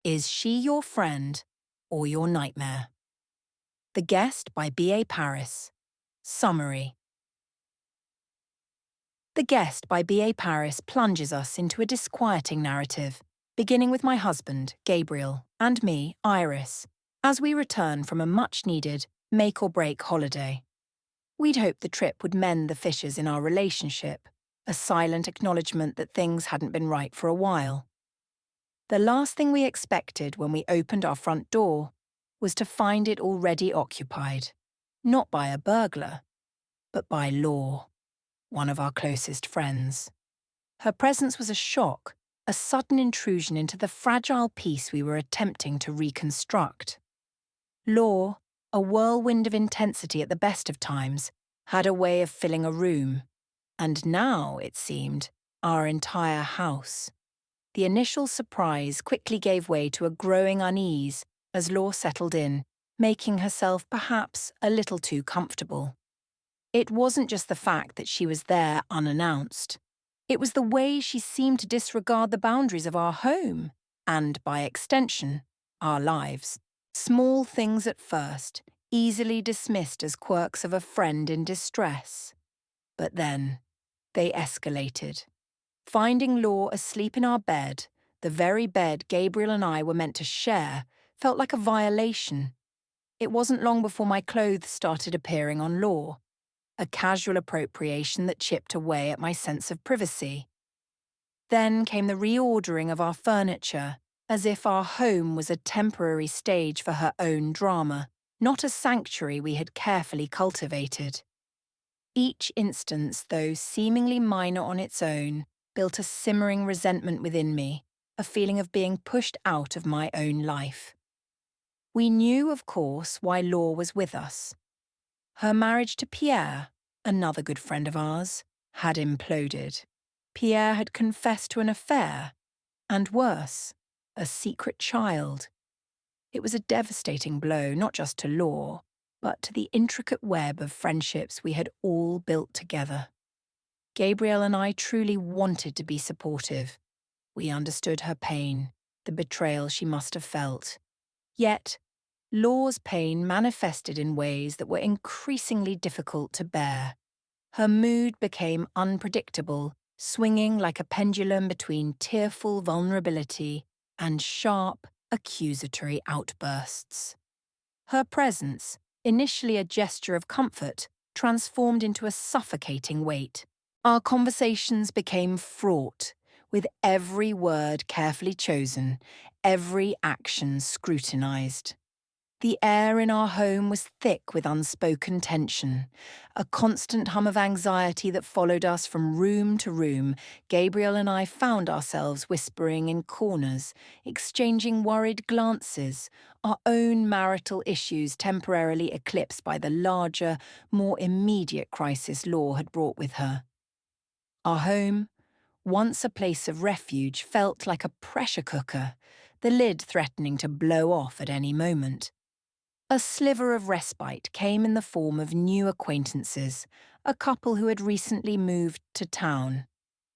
Is She Your Friend or Your Nightmare? The Guest by B.A. Paris. Summary. The Guest by B.A. Paris plunges us into a disquieting narrative, beginning with my husband, Gabriel, and me, Iris, as we return from a much-needed make-or-break holiday. We'd hoped the trip would mend the fissures in our relationship, a silent acknowledgement that things hadn't been right for a while. The last thing we expected when we opened our front door was to find it already occupied, not by a burglar, but by Law, one of our closest friends. Her presence was a shock, a sudden intrusion into the fragile peace we were attempting to reconstruct. Law, a whirlwind of intensity at the best of times, had a way of filling a room, and now, it seemed, our entire house. The initial surprise quickly gave way to a growing unease as Law settled in, making herself perhaps a little too comfortable. It wasn't just the fact that she was there unannounced. It was the way she seemed to disregard the boundaries of our home, and, by extension, our lives. Small things at first, easily dismissed as quirks of a friend in distress. But then, they escalated. Finding Law asleep in our bed, the very bed Gabriel and I were meant to share, felt like a violation. It wasn't long before my clothes started appearing on Law, a casual appropriation that chipped away at my sense of privacy. Then came the reordering of our furniture, as if our home was a temporary stage for her own drama, not a sanctuary we had carefully cultivated. Each instance, though seemingly minor on its own, built a simmering resentment within me, a feeling of being pushed out of my own life. We knew, of course, why Law was with us. Her marriage to Pierre, another good friend of ours, had imploded. Pierre had confessed to an affair, and worse, a secret child. It was a devastating blow not just to Law, but to the intricate web of friendships we had all built together. Gabriel and I truly wanted to be supportive. We understood her pain, the betrayal she must have felt. Yet, Law's pain manifested in ways that were increasingly difficult to bear. Her mood became unpredictable, swinging like a pendulum between tearful vulnerability and sharp, accusatory outbursts. Her presence, initially a gesture of comfort, transformed into a suffocating weight. Our conversations became fraught, with every word carefully chosen, every action scrutinized. The air in our home was thick with unspoken tension, a constant hum of anxiety that followed us from room to room. Gabriel and I found ourselves whispering in corners, exchanging worried glances, our own marital issues temporarily eclipsed by the larger, more immediate crisis Law had brought with her. Our home, once a place of refuge, felt like a pressure cooker, the lid threatening to blow off at any moment. A sliver of respite came in the form of new acquaintances, a couple who had recently moved to town.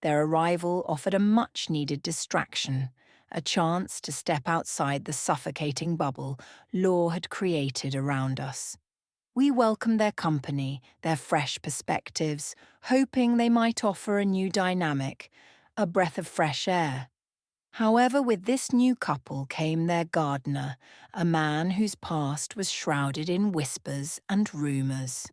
Their arrival offered a much-needed distraction, a chance to step outside the suffocating bubble Law had created around us. We welcomed their company, their fresh perspectives, hoping they might offer a new dynamic, a breath of fresh air. However, with this new couple came their gardener, a man whose past was shrouded in whispers and rumours.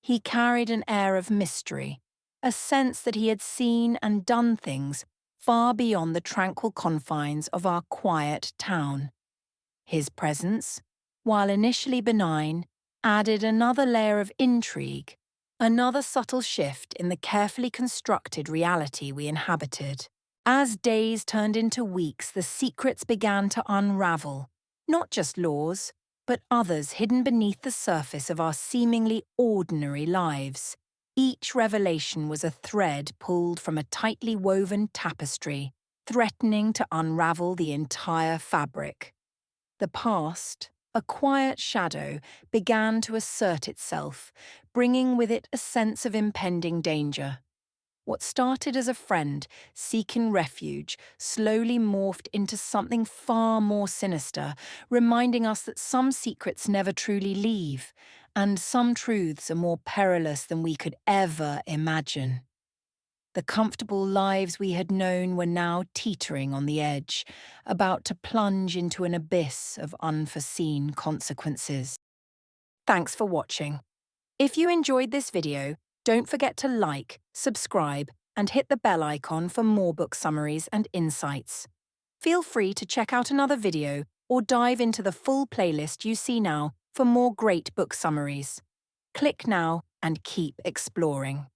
He carried an air of mystery, a sense that he had seen and done things far beyond the tranquil confines of our quiet town. His presence, while initially benign, added another layer of intrigue, another subtle shift in the carefully constructed reality we inhabited. As days turned into weeks, the secrets began to unravel, not just Law's, but others hidden beneath the surface of our seemingly ordinary lives. Each revelation was a thread pulled from a tightly woven tapestry, threatening to unravel the entire fabric. The past, a quiet shadow, began to assert itself, bringing with it a sense of impending danger. What started as a friend seeking refuge slowly morphed into something far more sinister, reminding us that some secrets never truly leave, and some truths are more perilous than we could ever imagine. The comfortable lives we had known were now teetering on the edge, about to plunge into an abyss of unforeseen consequences. Thanks for watching. If you enjoyed this video, don't forget to like, subscribe, and hit the bell icon for more book summaries and insights. Feel free to check out another video or dive into the full playlist you see now for more great book summaries. Click now and keep exploring.